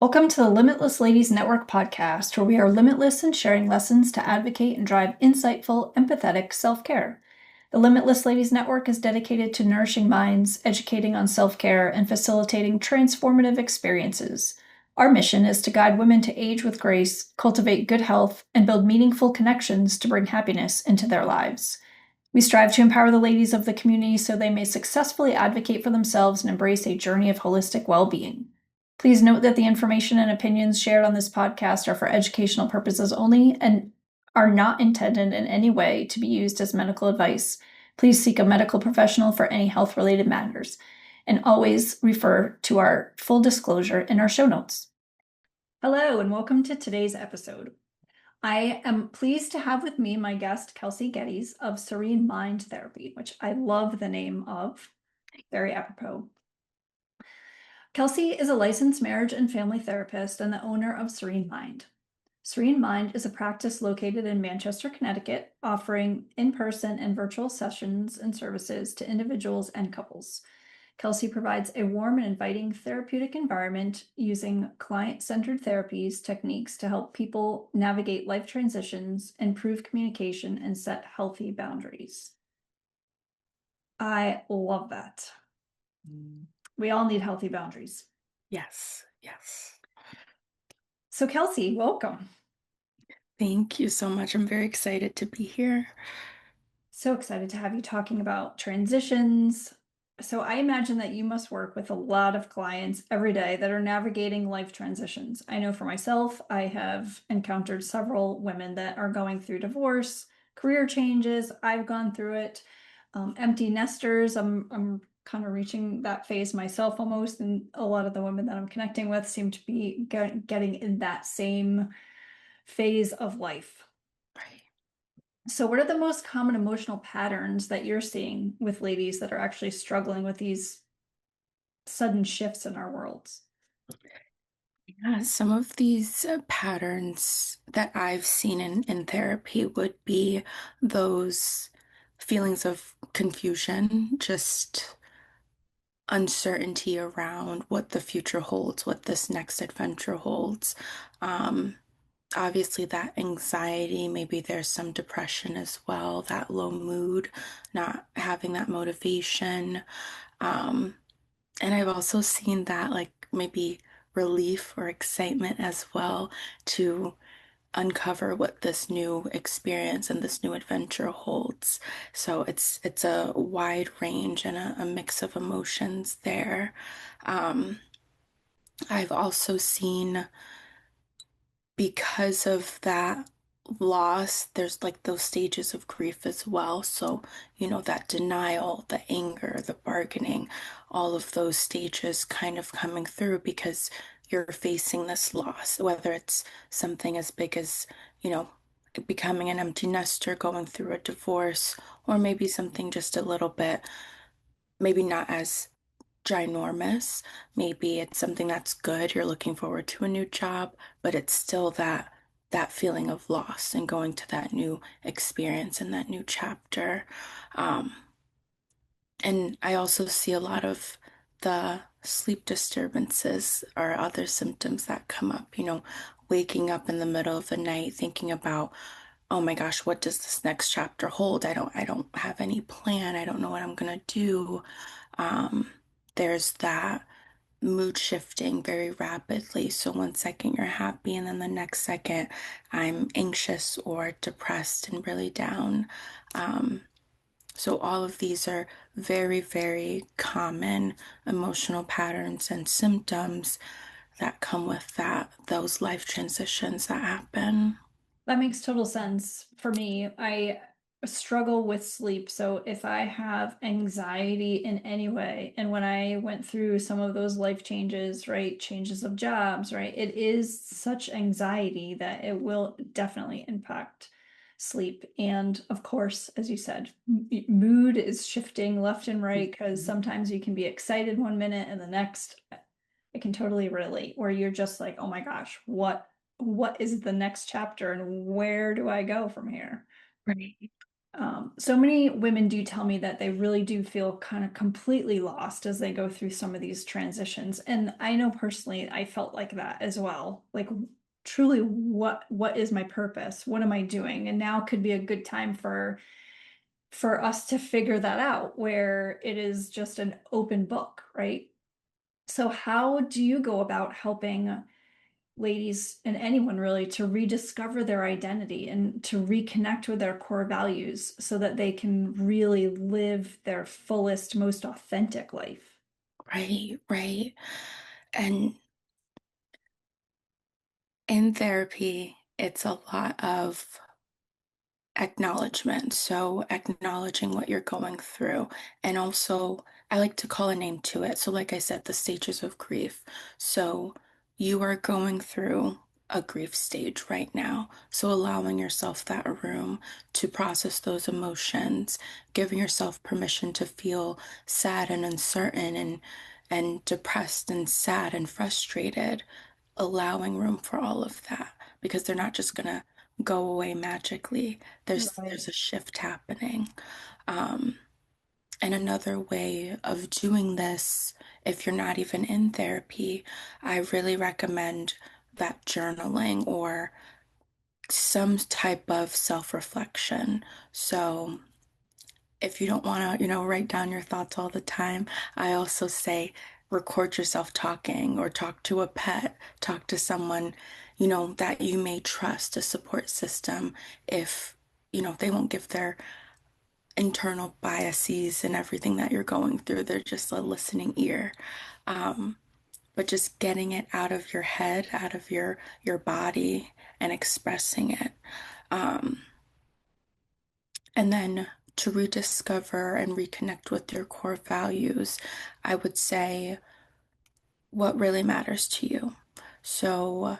Welcome to the Limitless Ladies Network podcast, where we are limitless in sharing lessons to advocate and drive insightful, empathetic self care. The Limitless Ladies Network is dedicated to nourishing minds, educating on self care, and facilitating transformative experiences. Our mission is to guide women to age with grace, cultivate good health, and build meaningful connections to bring happiness into their lives. We strive to empower the ladies of the community so they may successfully advocate for themselves and embrace a journey of holistic well being. Please note that the information and opinions shared on this podcast are for educational purposes only and are not intended in any way to be used as medical advice. Please seek a medical professional for any health related matters, and always refer to our full disclosure in our show notes. Hello, and welcome to today's episode. I am pleased to have with me my guest, Kelsey Geddes of Serene Mind Therapy, which I love the name of. Very apropos. Kelsey is a licensed marriage and family therapist and the owner of Serene Mind. Serene Mind is a practice located in Manchester, Connecticut, offering in-person and virtual sessions and services to individuals and couples. Kelsey provides a warm and inviting therapeutic environment using client-centered therapies techniques to help people navigate life transitions, improve communication, and set healthy boundaries. I love that. We all need healthy boundaries. Yes, yes. So Kelsey, welcome. Thank you so much. I'm very excited to be here. So excited to have you talking about transitions. So I imagine that you must work with a lot of clients every day that are navigating life transitions. I know for myself, I have encountered several women that are going through divorce, career changes. I've gone through it. Empty nesters. I'm kind of reaching that phase myself almost, and a lot of the women that I'm connecting with seem to be getting in that same phase of life. Right. So, what are the most common emotional patterns that you're seeing with ladies that are actually struggling with these sudden shifts in our worlds? Yeah, some of these patterns that I've seen in therapy would be those feelings of confusion, just uncertainty around what the future holds, what this next adventure holds. Um, Obviously, that anxiety, maybe there's some depression as well, that low mood, not having that motivation. Um, and I've also seen that, like, maybe relief or excitement as well to uncover what this new experience and this new adventure holds. So it's a wide range and a mix of emotions there. Um, I've also seen, because of that loss, there's like those stages of grief as well. So, that denial, the anger, the bargaining, all of those stages kind of coming through because you're facing this loss, whether it's something as big as, you know, becoming an empty nester, going through a divorce, or maybe something just a little bit, maybe not as ginormous. Maybe it's something that's good. You're looking forward to a new job, but it's still that feeling of loss and going to that new experience and that new chapter. Um, and I also see a lot of the sleep disturbances or other symptoms that come up, waking up in the middle of the night thinking about, oh my gosh, what does this next chapter hold? I don't have any plan. I don't know what I'm gonna do. Um, there's that mood shifting very rapidly. So one second you're happy, and then the next second I'm anxious or depressed and really down. Um, so all of these are very, very common emotional patterns and symptoms that come with those life transitions that happen. That makes total sense for me. I struggle with sleep. So if I have anxiety in any way, and when I went through some of those life changes, right, changes of jobs, right, it is such anxiety that it will definitely impact sleep. And of course, as you said, mood is shifting left and right because sometimes you can be excited one minute and the next, I can totally relate, where you're just like, oh my gosh, what is the next chapter and where do I go from here? Right. So many women do tell me that they really do feel kind of completely lost as they go through some of these transitions. And I know personally, I felt like that as well. Like truly, what is my purpose? What am I doing? And now could be a good time for us to figure that out, where it is just an open book, right? So how do you go about helping ladies and anyone really to rediscover their identity and to reconnect with their core values so that they can really live their fullest, most authentic life? Right, right. And in therapy, it's a lot of acknowledgement. So, acknowledging what you're going through. And also, I like to call a name to it. So, like I said, the stages of grief. So, you are going through a grief stage right now. So, allowing yourself that room to process those emotions, giving yourself permission to feel sad and uncertain and depressed and sad and frustrated, allowing room for all of that because they're not just gonna go away magically. There's Right. a shift happening. Um, and another way of doing this, if you're not even in therapy, I really recommend that journaling or some type of self-reflection. So if you don't want to, write down your thoughts all the time, I also say record yourself talking or talk to a pet, talk to someone, that you may trust, a support system, if, they won't give their internal biases and everything that you're going through. They're just a listening ear. Um, but just getting it out of your head, out of your body and expressing it. Um, And then to rediscover and reconnect with your core values, I would say what really matters to you. So,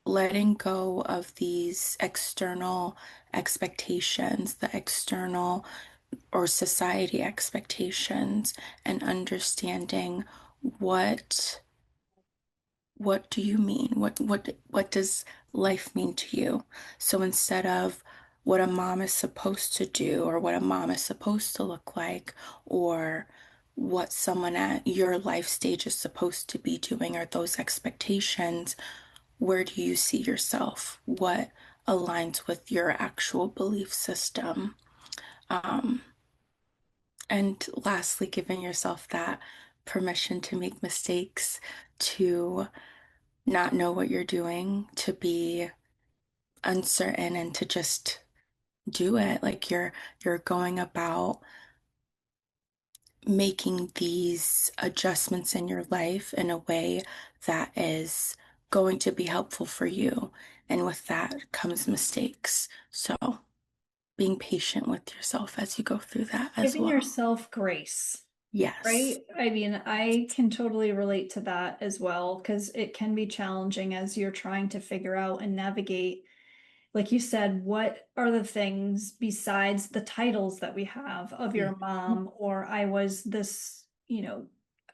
letting go of these external expectations, the external or society expectations, and understanding what what do you mean? What does life mean to you? So instead of what a mom is supposed to do or what a mom is supposed to look like or what someone at your life stage is supposed to be doing or those expectations, where do you see yourself? What aligns with your actual belief system? Um, and lastly, giving yourself that permission to make mistakes, to not know what you're doing, to be uncertain and to just do it. Like you're going about making these adjustments in your life in a way that is going to be helpful for you. And with that comes mistakes. So being patient with yourself as you go through that as Giving well. yourself grace, Yes. right? I mean, I can totally relate to that as well because it can be challenging as you're trying to figure out and navigate, like you said, what are the things besides the titles that we have of your Mhm. mom, or I was this,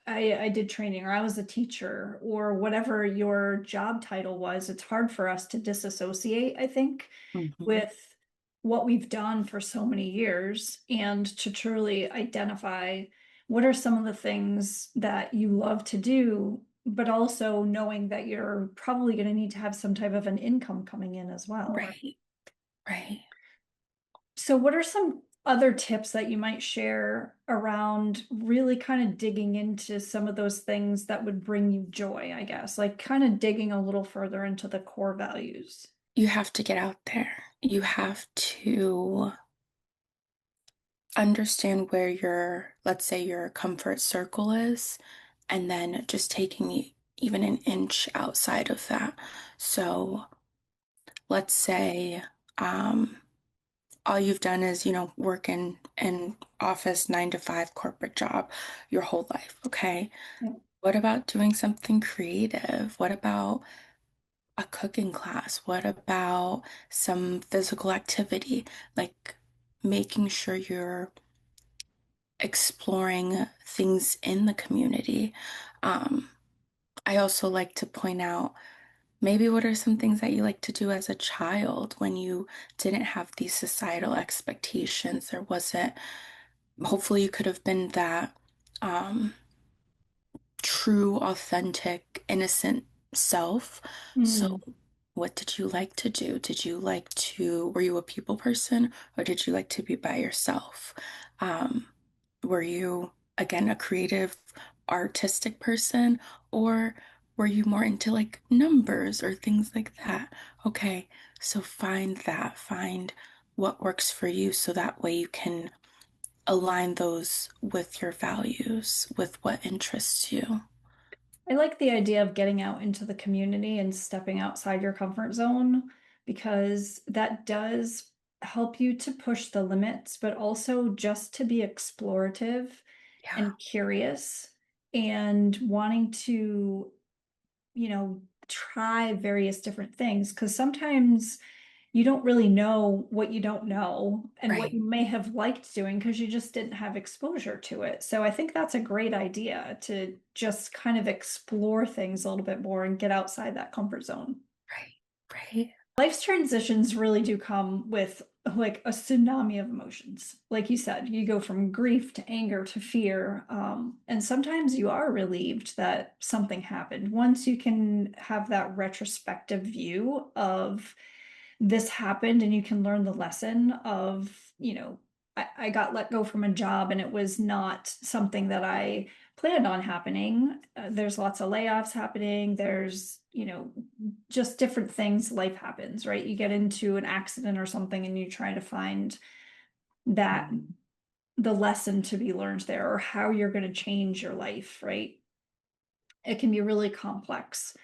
I did training, or I was a teacher, or whatever your job title was. It's hard for us to disassociate, I think, Mhm. with what we've done for so many years and to truly identify what are some of the things that you love to do, but also knowing that you're probably going to need to have some type of an income coming in as well. Right? Right. Right. So, what are some other tips that you might share around really kind of digging into some of those things that would bring you joy, I guess, like kind of digging a little further into the core values? You have to get out there. You have to understand where your, let's say, your comfort circle is, and then just taking even an inch outside of that. So let's say all you've done is, work in office 9 to 5 corporate job your whole life. Okay. Yeah. What about doing something creative? What about a cooking class? What about some physical activity? Like making sure you're exploring things in the community. Um, I also like to point out Maybe what are some things that you like to do as a child when you didn't have these societal expectations? There wasn't, hopefully, you could have been that um, true, authentic, innocent self. So, Mm. what did you like to do? Were you a people person or did you like to be by yourself? Um, were you, again, a creative, artistic person, or were you more into like numbers or things like that? Okay, so find what works for you so that way you can align those with your values, with what interests you. I like the idea of getting out into the community and stepping outside your comfort zone because that does help you to push the limits, but also just to be explorative Yeah, and curious and wanting to, try various different things. Because sometimes you don't really know what you don't know and what right, you may have liked doing because you just didn't have exposure to it. So I think that's a great idea to just kind of explore things a little bit more and get outside that comfort zone. right, right. Life's transitions really do come with like a tsunami of emotions. Like you said, you go from grief to anger to fear. And sometimes you are relieved that something happened. Once you can have that retrospective view of this happened and you can learn the lesson of, I got let go from a job and it was not something that I planned on happening. There's lots of layoffs happening. There's, just different things. Life happens, right? You get into an accident or something and you try to find that the lesson to be learned there or how you're going to change your life, right? It can be really complex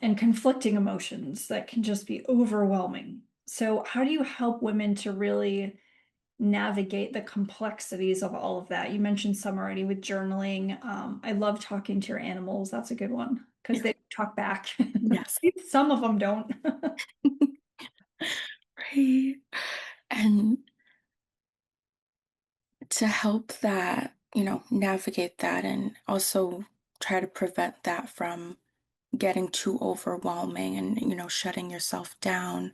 and conflicting emotions that can just be overwhelming. So, how do you help women to really navigate the complexities of all of that? You mentioned some already with journaling. I love talking to your animals. That's a good one because Yeah. they talk back. Yes. Some of them don't. Right. And to help that, navigate that and also try to prevent that from getting too overwhelming and, shutting yourself down,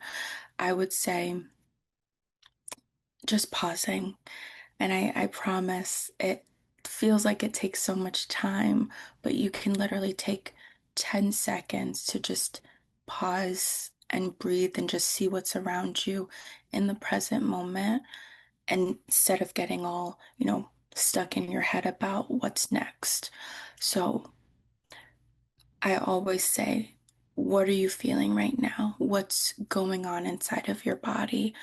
I would say just pausing. And I promise it feels like it takes so much time, but you can literally take 10 seconds to just pause and breathe and just see what's around you in the present moment. And instead of getting all, stuck in your head about what's next. So I always say, what are you feeling right now? What's going on inside of your body?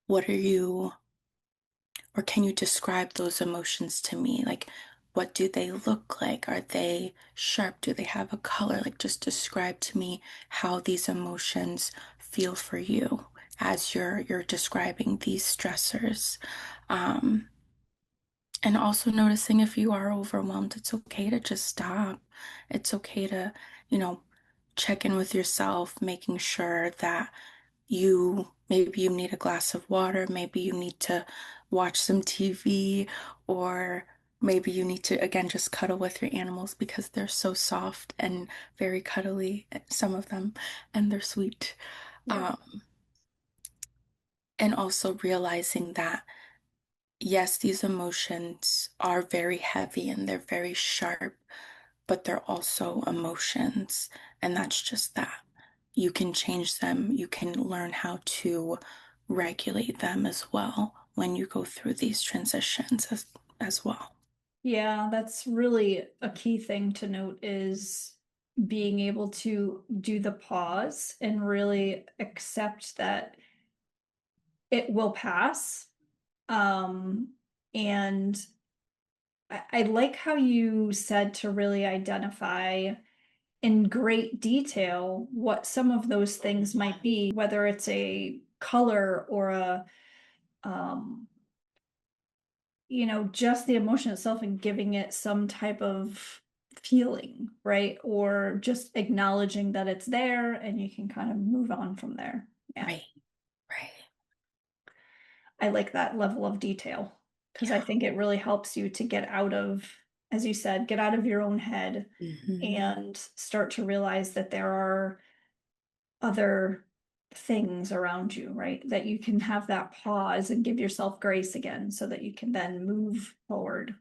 What are you Or can you describe those emotions to me? Like, what do they look like? Are they sharp? Do they have a color? Like, just describe to me how these emotions feel for you as you're describing these stressors. Um, and also noticing if you are overwhelmed, it's okay to just stop. It's okay to, you know, check in with yourself, making sure that maybe you need a glass of water, maybe you need to watch some TV, or maybe you need to, again, just cuddle with your animals because they're so soft and very cuddly, some of them, and they're sweet. Yeah. Um, and also realizing that, yes, these emotions are very heavy and they're very sharp, but they're also emotions, and that's just that. You can change them, you can learn how to regulate them as well when you go through these transitions as well. Yeah, that's really a key thing to note is being able to do the pause and really accept that it will pass. And I like how you said to really identify in great detail what some of those things might be, whether it's a color or um, just the emotion itself and giving it some type of feeling, right? Or just acknowledging that it's there and you can kind of move on from there. Yeah. Right, right. I like that level of detail because I Yeah, think it really helps you to get out of as you said, get out of your own head Hmm. and start to realize that there are other things around you, right? That you can have that pause and give yourself grace again so that you can then move forward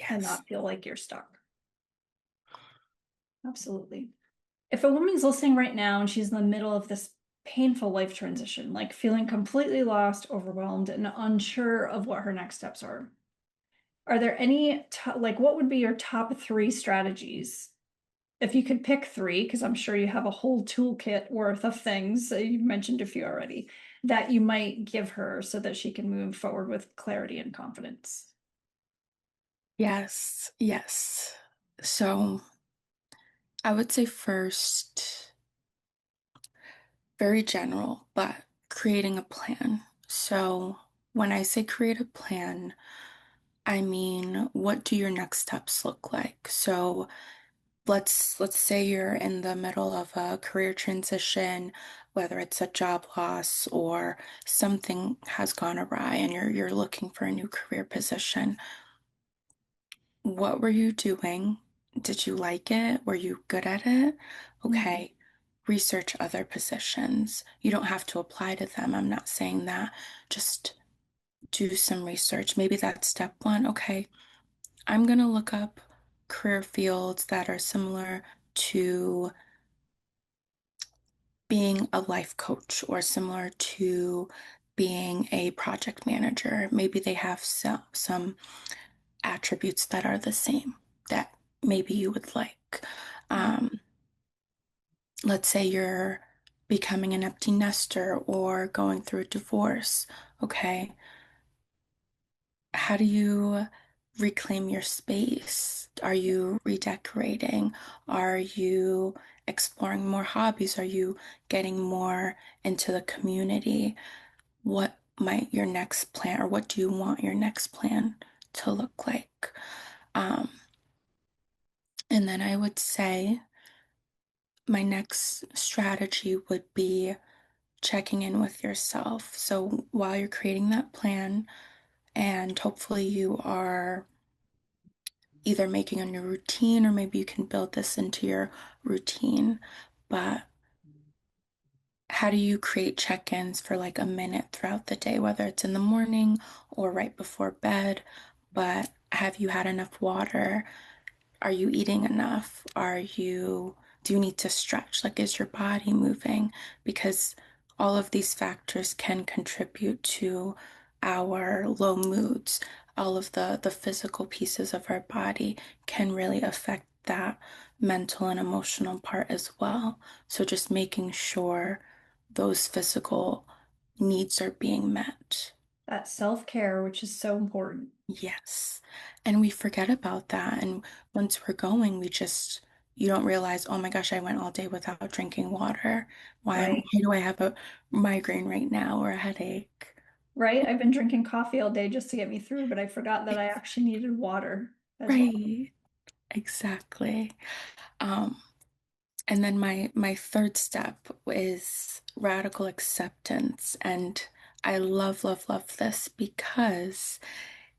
and Yes. not feel like you're stuck. Absolutely. If a woman's listening right now and she's in the middle of this painful life transition, like feeling completely lost, overwhelmed, and unsure of what her next steps are there any, like, what would be your top three strategies? If you could pick three, because I'm sure you have a whole toolkit worth of things, you mentioned a few already, that you might give her so that she can move forward with clarity and confidence. Yes. Yes. So I would say first, very general, but creating a plan. So when I say create a plan, I mean, what do your next steps look like? So let's say you're in the middle of a career transition, whether it's a job loss or something has gone awry and you're looking for a new career position. What were you doing? Did you like it? Were you good at it? Mm. Okay. Research other positions. You don't have to apply to them. I'm not saying that. Just do some research. Maybe that's step one. Okay. I'm going to look up career fields that are similar to being a life coach or similar to being a project manager. Maybe they have some attributes that are the same that maybe you would like. Um, let's say you're becoming an empty nester or going through a divorce. Okay, how do you reclaim your space? Are you redecorating? Are you exploring more hobbies? Are you getting more into the community? What might your next plan, or what do you want your next plan to look like? Um, and then I would say my next strategy would be checking in with yourself. So while you're creating that plan, and hopefully you are either making a new routine or maybe you can build this into your routine, but how do you create check-ins for like a minute throughout the day, whether it's in the morning or right before bed? But have you had enough water? Are you eating enough? Do you need to stretch? Like, is your body moving? Because all of these factors can contribute to our low moods. All of the physical pieces of our body can really affect that mental and emotional part as well. So just making sure those physical needs are being met. That self-care, which is so important, Yes. And we forget about that. And once we're going, you don't realize, oh my gosh, I went all day without drinking water. Why right? do I have a migraine right now or a headache? Right? I've been drinking coffee all day just to get me through, but I forgot that I Ex- actually needed water as well. Right. Exactly. Um, and then my third step is radical acceptance. And I love, love, love this because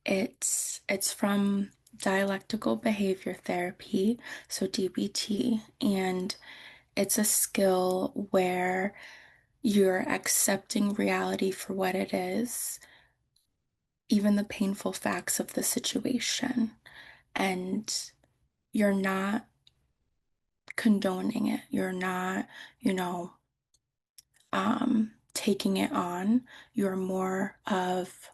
it's from dialectical behavior therapy, so DBT, and it's a skill where you're accepting reality for what it is, even the painful facts of the situation, and you're not condoning it. You're not, you know, taking it on. You're more of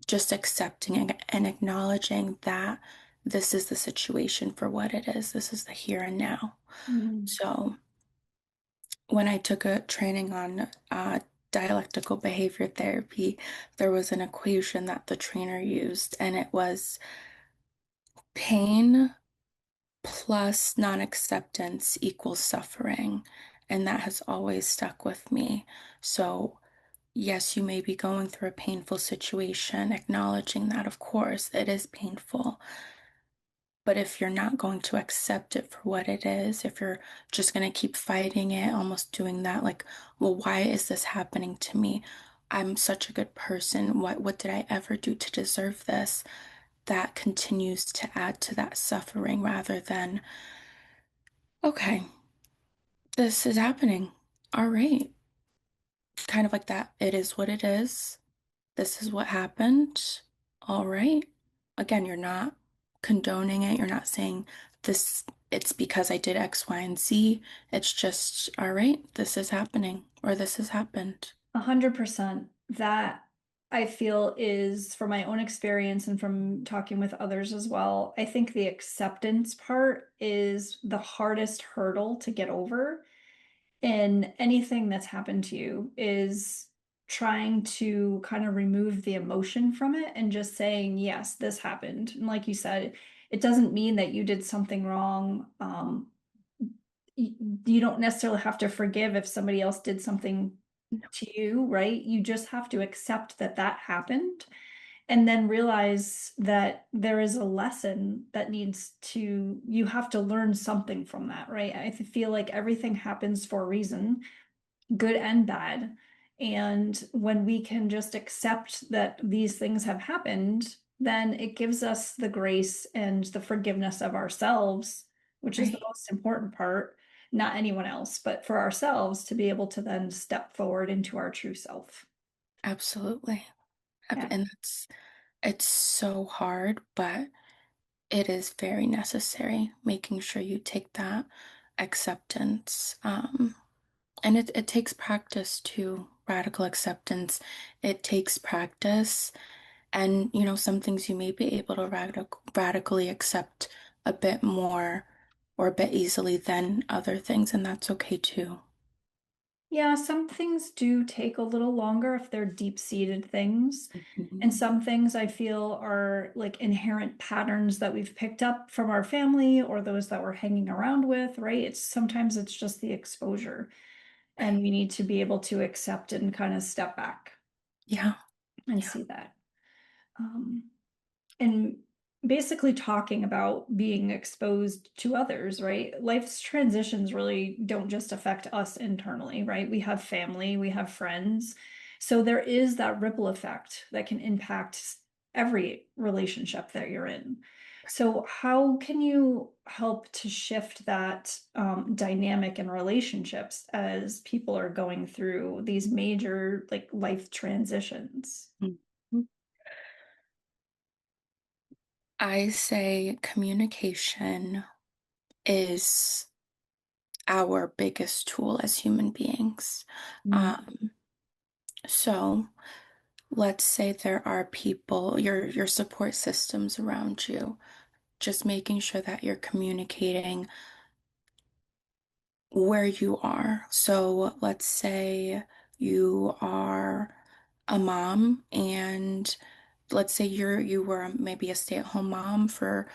just accepting and acknowledging that this is the situation for what it is. This is the here and now. Mm. So, when I took a training on dialectical behavior therapy, there was an equation that the trainer used, and it was pain plus non acceptance equals suffering. And that has always stuck with me. So, yes, you may be going through a painful situation, acknowledging that, of course, it is painful. But if you're not going to accept it for what it is, if you're just going to keep fighting it, almost doing that, like, well, why is this happening to me? I'm such a good person. What did I ever do to deserve this? that continues to add to that suffering rather than, okay, this is happening. All right. Kind of like that. It is what it is. This is what happened. All right. Again, you're not condoning it. You're not saying this, it's because I did X, Y, and Z. It's just, all right, this is happening or this has happened. 100%. That I feel is from my own experience and from talking with others as well. I think the acceptance part is the hardest hurdle to get over in anything that's happened to you is trying to kind of remove the emotion from it and just saying, yes, this happened. And like you said, it doesn't mean that you did something wrong. You don't necessarily have to forgive if somebody else did something No. to you, right? You just have to accept that that happened and then realize that there is a lesson that needs to, you have to learn something from that, right? I feel like everything happens for a reason, good and bad. And when we can just accept that these things have happened, then it gives us the grace and the forgiveness of ourselves, which is the Right. most important part, not anyone else, but for ourselves to be able to then step forward into our true self. Absolutely. Yeah. And it's so hard, but it is very necessary, making sure you take that acceptance. And it takes practice too, radical acceptance. It takes practice. And, some things you may be able to radically accept a bit more or a bit easily than other things, and that's okay too. Yeah, some things do take a little longer if they're deep-seated things. And Mhm. some things I feel are like inherent patterns that we've picked up from our family or those that we're hanging around with, right? It's sometimes it's just the exposure and we need to be able to accept and kind of step back Yeah, and yeah. see that. Um, and basically talking about being exposed to others, right? Life's transitions really don't just affect us internally, right? We have family, we have friends. So there is that ripple effect that can impact every relationship that you're in. So how can you help to shift that dynamic in relationships as people are going through these major like life transitions? Mhm. I say communication is our biggest tool as human beings. Um, so let's say there are people, your support systems around you, just making sure that you're communicating where you are. So let's say you are a mom and let's say you were maybe a stay-at-home mom for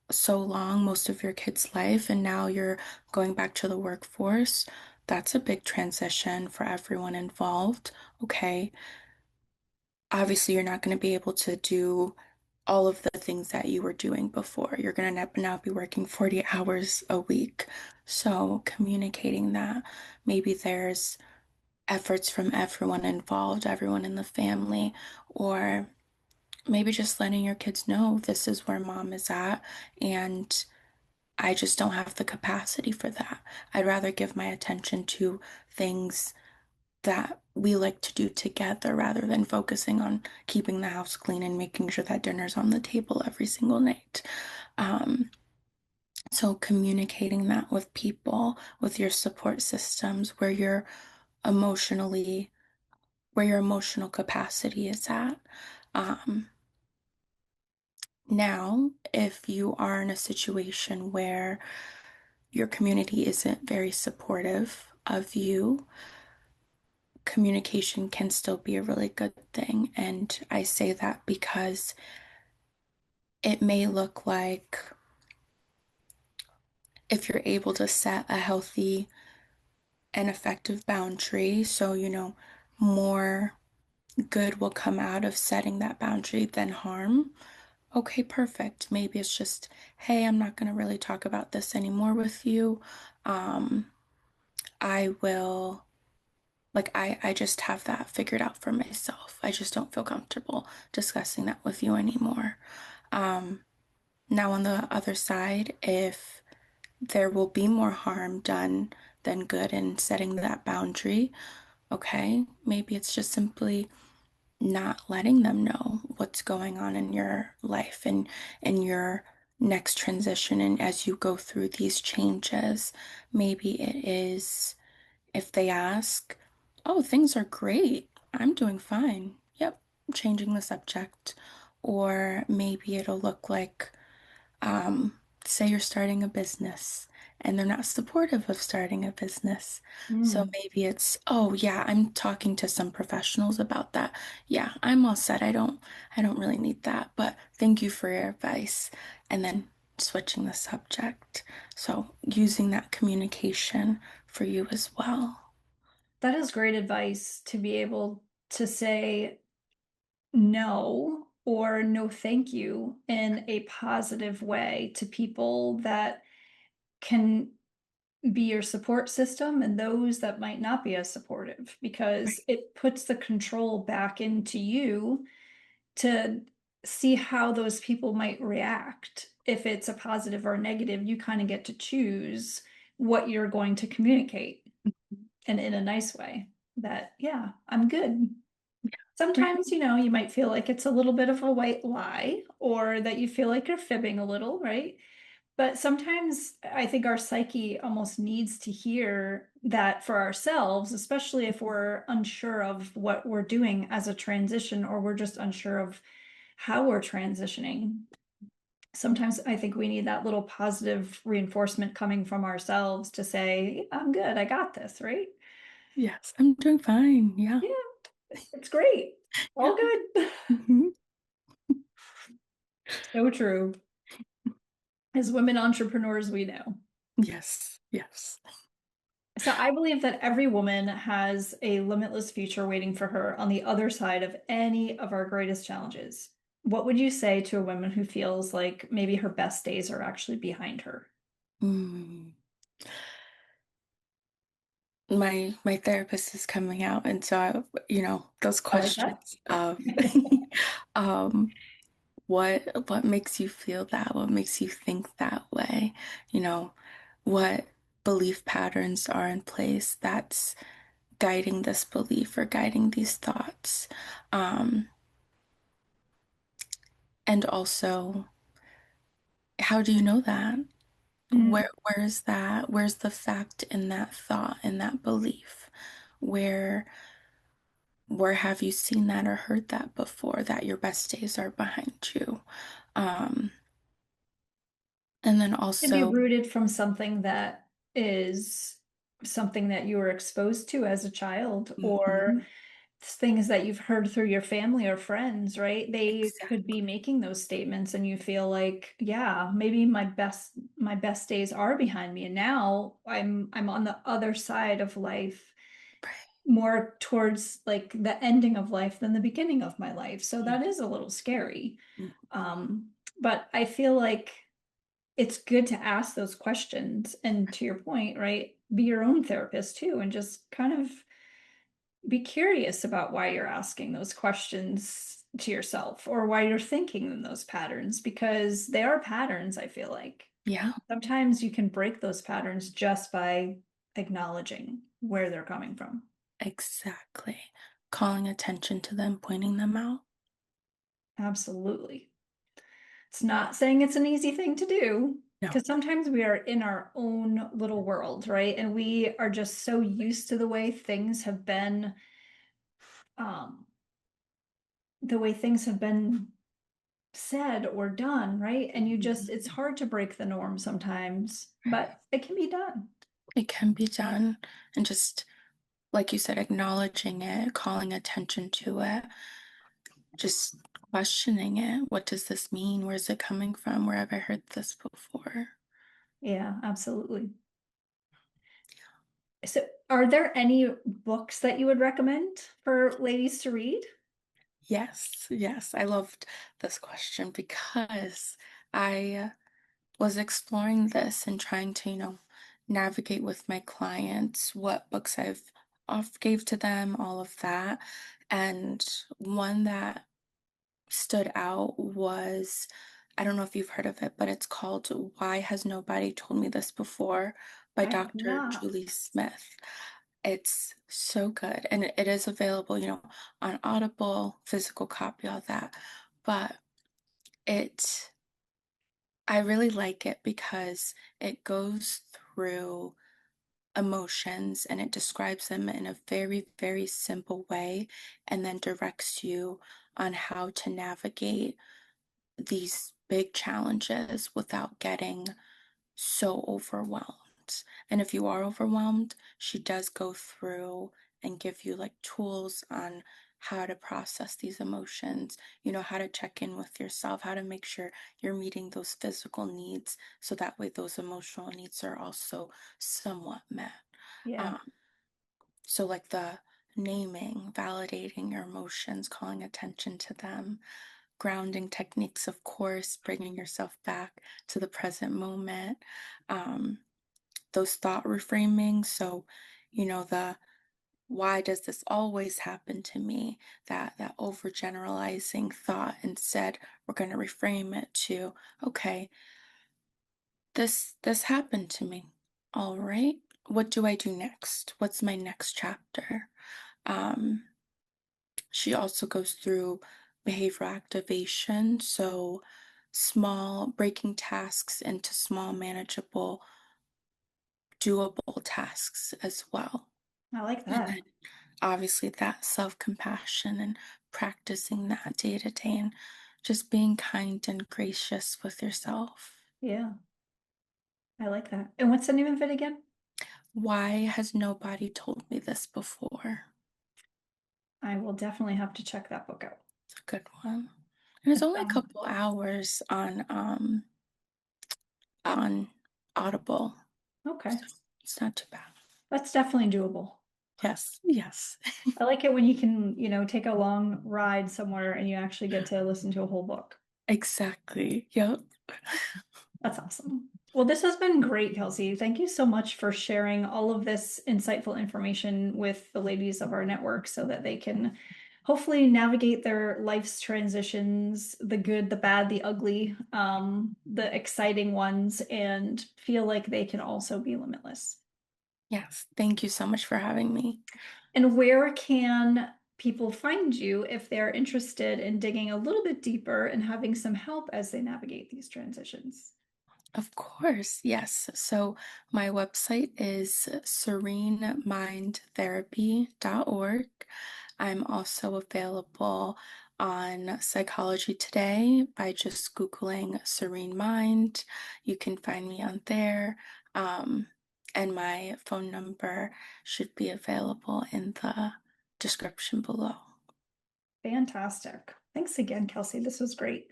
so long, most of your kid's life, and now you're going back to the workforce. That's a big transition for everyone involved. Okay. Obviously, you're not going to be able to do all of the things that you were doing before. You're going to now be working 40 hours a week. So, communicating that maybe there's efforts from everyone involved, everyone in the family, or maybe just letting your kids know this is where mom is at, and I just don't have the capacity for that. I'd rather give my attention to things that we like to do together rather than focusing on keeping the house clean and making sure that dinner's on the table every single night. Um, so communicating that with people, with your support systems, emotionally, where your emotional capacity is at. Um, Now, if you are in a situation where your community isn't very supportive of you, communication can still be a really good thing. And I say that because it may look like if you're able to set a healthy and effective boundary, so, more good will come out of setting that boundary than harm. Okay, perfect. Maybe it's just, hey, I'm not going to really talk about this anymore with you. Um, I will. Like I just have that figured out for myself. I just don't feel comfortable discussing that with you anymore. Um, Now, on the other side, if there will be more harm done than good in setting that boundary, okay, maybe it's just simply not letting them know what's going on in your life and in your next transition. And as you go through these changes, maybe it is if they ask, oh, things are great, I'm doing fine. Yep, changing the subject. Or maybe it'll look like, say you're starting a business and they're not supportive of starting a business. So Mm. maybe it's, oh yeah, I'm talking to some professionals about that. Yeah, I'm all set. I don't really need that, but thank you for your advice. And then switching the subject. So using that communication for you as well. That is great advice to be able to say no or no thank you in a positive way to people that can be your support system and those that might not be as supportive because Right. it puts the control back into you to see how those people might react. If it's a positive or a negative, you kind of get to choose what you're going to communicate and in a nice way that, yeah, I'm good. Right. Sometimes, you might feel like it's a little bit of a white lie or that you feel like you're fibbing a little, right? But sometimes I think our psyche almost needs to hear that for ourselves, especially if we're unsure of what we're doing as a transition or we're just unsure of how we're transitioning. Sometimes I think we need that little positive reinforcement coming from ourselves to say, I'm good, I got this, right? Yes, I'm doing fine. Yeah. Yeah, it's great. Yeah. All good. Mhm. So true. As women entrepreneurs, we know. Yes. Yes. So I believe that every woman has a limitless future waiting for her on the other side of any of our greatest challenges. What would you say to a woman who feels like maybe her best days are actually behind her? Mm. My therapist is coming out, and so those I like that. questions of um what makes you feel that, what makes you think that way, you know, what belief patterns are in place that's guiding this belief or guiding these thoughts. Um and also, how do you know that? Mm. Where's that? Where's the fact in that thought, in that belief? Where Where have you seen that or heard that before, that your best days are behind you? Um, and then Can be also, rooted from something that is something that you were exposed to as a child, or mhm, things that you've heard through your family or friends, right? They could be exactly, making those statements and you feel like, yeah, maybe my best days are behind me and now I'm on the other side of life, right. more towards like the ending of life than the beginning of my life. So Mm, that is a little scary. mm. But I feel like it's good to ask those questions and to your point, right? Be your own therapist too and just kind of be curious about why you're asking those questions to yourself or why you're thinking in those patterns because they are patterns, I feel like. Yeah, Sometimes you can break those patterns just by acknowledging where they're coming from. exactly. Calling attention to them, pointing them out. Absolutely. It's not saying it's an easy thing to do No, because sometimes we are in our own little world, right? And we are just so used to um, the way things have been said or done, right? And it's mhm, hard to break the norm sometimes, right. but it can be done. It can be done. And just like you said, acknowledging it, calling attention to it, just questioning it. What does this mean? Where's it coming from? Where have I heard this before? Yeah, absolutely. So, are there any books that you would recommend for ladies to read? Yes, yes. I loved this question because I was exploring this and trying to, navigate with my clients what books I've off gave to them, all of that. And one that stood out was I don't know if you've heard of it, but it's called Why Has Nobody Told Me This Before by I have Dr. not. Julie Smith. It's so good. And it is available, on Audible, physical copy, all that. But it, I really like it because it goes through emotions and it describes them in a very, very simple way and then directs you on how to navigate these big challenges without getting so overwhelmed. And if you are overwhelmed, she does go through and give you like tools on how to process these emotions, how to check in with yourself, how to make sure you're meeting those physical needs so that way those emotional needs are also somewhat met. Yeah. Um, so, like the naming, validating your emotions, calling attention to them, grounding techniques, of course, bringing yourself back to the present moment. Um, those thought reframing. So, the why does this always happen to me? That overgeneralizing thought. Instead, we're going to reframe it to, okay, this happened to me. All right. What do I do next? What's my next chapter? Um, she also goes through behavioral activation. So small breaking tasks into small manageable doable tasks as well. I like And that. then obviously that self-compassion and practicing that day to day and just being kind and gracious with yourself. Yeah. I like that. And what's the name of it again? Why has nobody told me this before? I will definitely have to check that book out. It's a good one. And it's It only a sounds couple hours on Audible. okay. So it's not too bad. That's definitely doable. Yes, yes. I like it when you can, take a long ride somewhere and you actually get to listen to a whole book. Exactly. Yep. That's awesome. Well, this has been great, Kelsey. Thank you so much for sharing all of this insightful information with the ladies of our network so that they can hopefully navigate their life's transitions, the good, the bad, the ugly, the exciting ones, and feel like they can also be limitless. Yes. Thank you so much for having me. And where can people find you if they're interested in digging a little bit deeper and having some help as they navigate these transitions? Of course, yes. So my website is serenemindtherapy.org. I'm also available on Psychology Today by just Googling Serene Mind. You can find me on there. Um, and my phone number should be available in the description below. Fantastic. Thanks again, Kelsey. This was great.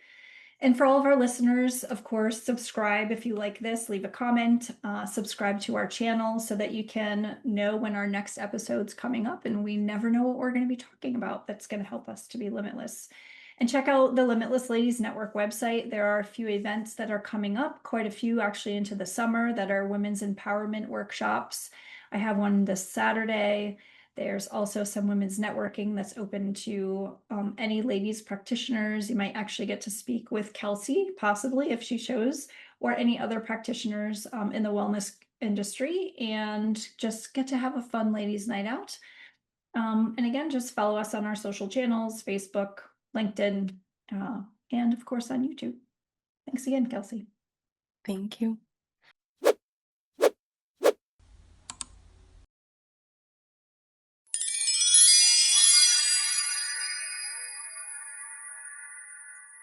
And for all of our listeners, of course, subscribe if you like this, leave a comment, subscribe to our channel so that you can know when our next episode's coming up. And we never know what we're going to be talking about that's going to help us to be limitless. And check out the Limitless Ladies Network website. There are a few events that are coming up, quite a few actually into the summer that are women's empowerment workshops. I have one this Saturday. There's also some women's networking that's open to any ladies practitioners. You might actually get to speak with Kelsey, possibly if she shows, or any other practitioners in the wellness industry, and just get to have a fun ladies' night out. And again, just follow us on our social channels, Facebook, LinkedIn, and of course on YouTube. Thanks again, Kelsey. Thank you.